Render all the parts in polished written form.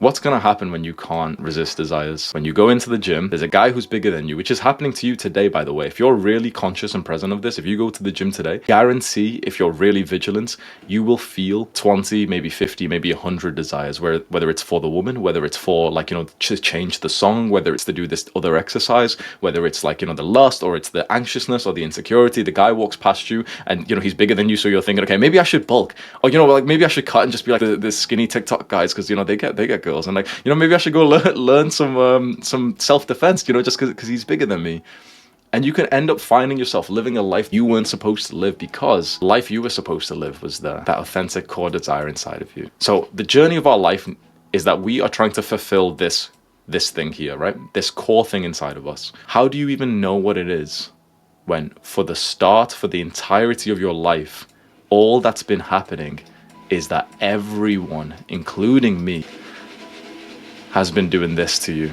What's going to happen when you can't resist desires? When you go into the gym, there's a guy who's bigger than you, which is happening to you today, by the way. If you're really conscious and present of this, if you go to the gym today, guarantee if you're really vigilant, you will feel 20, maybe 50, maybe 100 desires, whether it's for the woman, whether it's for like, to change the song, whether it's to do this other exercise, whether it's like, the lust, or it's the anxiousness or the insecurity. The guy walks past you and, he's bigger than you. So you're thinking, okay, maybe I should bulk, or, like maybe I should cut and just be like the skinny TikTok guys. Cause they get girls, and like, maybe I should go learn some self-defense, just because he's bigger than me. And you can end up finding yourself living a life you weren't supposed to live, because the life you were supposed to live was that authentic core desire inside of you. So the journey of our life is that we are trying to fulfill this thing here, right? This core thing inside of us. How do you even know what it is when for the entirety of your life, all that's been happening is that everyone, including me, has been doing this to you?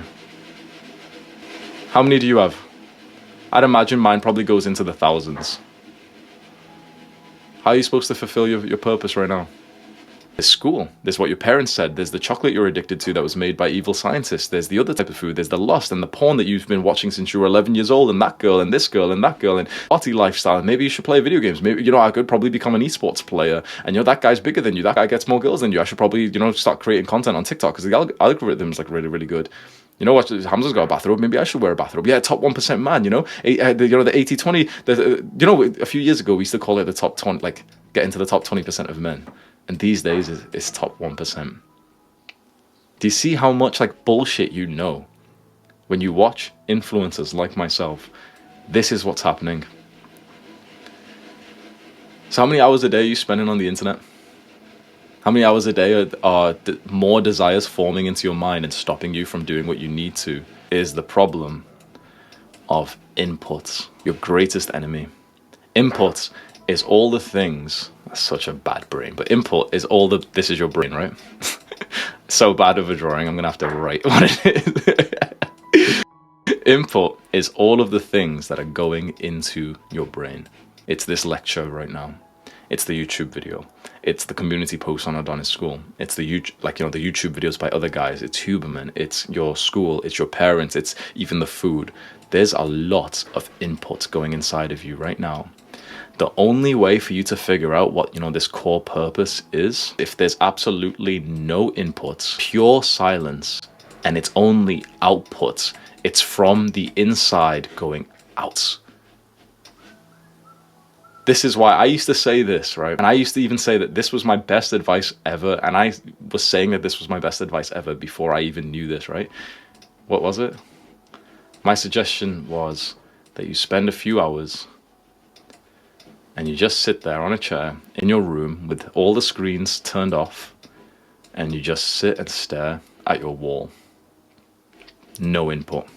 How many do you have? I'd imagine mine probably goes into the thousands. How are you supposed to fulfill your purpose right now? There's school. There's what your parents said. There's the chocolate you're addicted to that was made by evil scientists. There's the other type of food. There's the lust and the porn that you've been watching since you were 11 years old, and that girl and this girl and that girl, and party lifestyle. And maybe you should play video games. Maybe, I could probably become an esports player, and that guy's bigger than you. That guy gets more girls than you. I should probably, start creating content on TikTok because the algorithm's like really, really good. You know what? Hamza's got a bathrobe. Maybe I should wear a bathrobe. Yeah, top 1% man. The 80-20. A few years ago we used to call it the top 20, like get into the top 20% of men. And these days it's top 1%. Do you see how much like bullshit when you watch influencers like myself? This is what's happening. So how many hours a day are you spending on the internet? How many hours a day are more desires forming into your mind and stopping you from doing what you need to? Is the problem of inputs, your greatest enemy. Inputs is all the things. That's such a bad brain, but input is this is your brain, right? So bad of a drawing, I'm gonna have to write what it is. Input is all of the things that are going into your brain. It's this lecture right now. It's the YouTube video. It's the community post on Adonis school. It's the YouTube videos by other guys. It's Huberman. It's your school. It's your parents. It's even the food. There's a lot of input going inside of you right now. The only way for you to figure out what, this core purpose is, if there's absolutely no inputs, pure silence, and it's only outputs, it's from the inside going out. This is why I used to say this, right? And I used to even say that this was my best advice ever. And I was saying that this was my best advice ever before I even knew this, right? What was it? My suggestion was that you spend a few hours and you just sit there on a chair in your room with all the screens turned off, and you just sit and stare at your wall. No input.